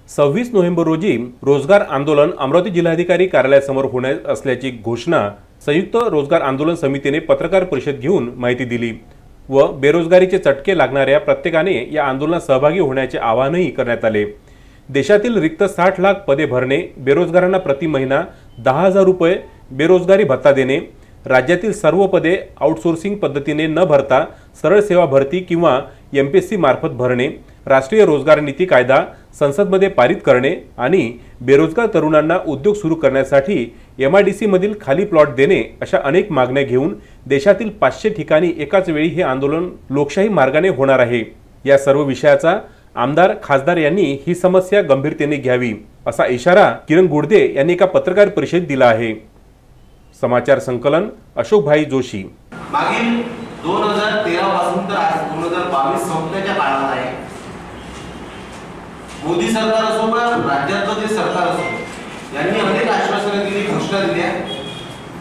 26 November रोजी रोजगार आंदोलन अमरावती जिल्हाधिकारी कार्यालयासमोर होणार असल्याची घोषणा संयुक्त रोजगार आंदोलन समितीने पत्रकार परिषद घेऊन माहिती दिली व बेरोजगारीचे चटके लागणाऱ्या प्रत्येकाने या आंदोलनात सहभागी होण्याचे आवाहनही करण्यात आले। देशातील रिक्त 60 लाख पदे भरणे, बेरोजगारांना प्रति महिना 10,000 रुपये बेरोजगारी भत्ता देणे, राज्यातील सर्व पदे आउटसोर्सिंग पद्धतीने न भरता सरळ सेवा भरती किंवा एमपीएससी मार्फत भरणे, राष्ट्रीय रोजगार नीती कायदा संसदमध्ये पारित करणे आणि बेरोजगार तरुणांना उद्योग सुरू करण्यासाठी एमआयडीसी मधील खाली प्लॉट देणे अशा अनेक मागण्या घेऊन देशातील 500 ठिकाणी एकाच वेळी हे आंदोलन लोकशाही मार्गाने होणार आहे। या सर्व विषयाचा आमदार खासदार यांनी ही समस्या गंभीरतेने घ्यावी असा इशारा किरण गुडदे यांनी एका पत्रकार परिषदेत दिला आहे। समाचार संकलन अशोक भाई जोशी। मागील 2013 पासून तर आज 2022 संपण्याच्या काळात आहे। मोदी सरकार असो वा राज्याचं जे सरकार असो यांनी अनेक आश्वासने दिली, घोषणा दिल्या,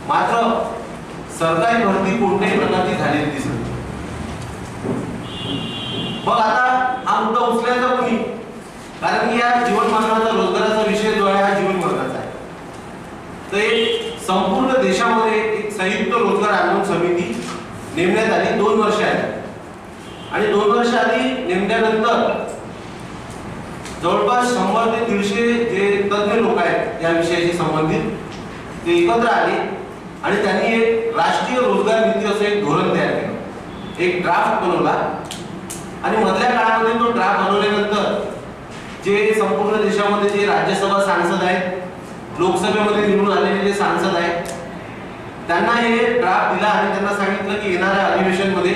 मात्र सरकारी भरती कोणत्याही प्रकारची झालेली दिसत नाही। मग आता हा मुद्दा उचलायचा कोणी? कारण की या जीवनमानाचा रोजगाराचा विषय जो आहे हा जीवनमानाचा आहे। तर एक संपूर्ण देशामध्ये एक संयुक्त रोजगार आंदोलन समिती नेमण्यात आली 2 वर्ष आधी, आणि 2 वर्ष आधी नेमल्यानंतर जवळपास 100 ते 150 जे तज्ञ लोक आहेत या विषयाशी संबंधित ते एकत्र आले आणि त्यांनी एक राष्ट्रीय रोजगार नीती असं एक धोरण तयार केलं, एक ड्राफ्ट बनवला। आणि मधल्या काळामध्ये तो ड्राफ्ट बनवल्यानंतर जे संपूर्ण देशामध्ये जे राज्यसभा सांसद आहेत, लोकसभेमध्ये निवडून आलेले जे सांसद आहेत, त्यांना हे ड्राफ्ट दिला आणि त्यांना सांगितलं की येणाऱ्या अधिवेशनमध्ये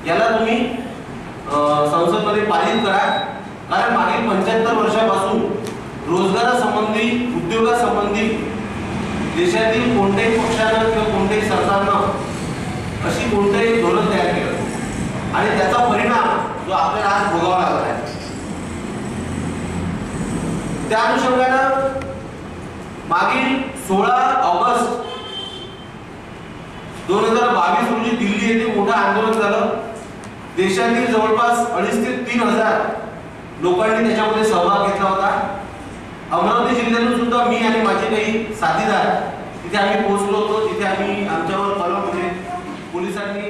याला तुम्ही संसदमध्ये पारित करा, कारण मागील 75 वर्षापासून रोजगारासंबंधी, उद्योगासंबंधी देशातील कोणत्याही पक्षानं किंवा कोणत्याही सरकारनं अशी कोणतेही धोरण तयार केलं आणि त्याचा परिणाम जो आपल्याला आज भोगावा लागला आहे। त्या अनुषंगानं मागील 16 ऑगस्ट 2022 रोजी दिल्ली येथे मोठं आंदोलन झालं। देशातील जवळपास 2,500 ते 3,000 लोकांनी त्याच्यामध्ये सहभाग घेतला होता। अमरावती जिल्ह्यातून सुद्धा मी आणि माझे काही साथीदार तिथे आम्ही पोहोचलो होतो, तिथे आम्ही आमच्यावर पोलिसांनी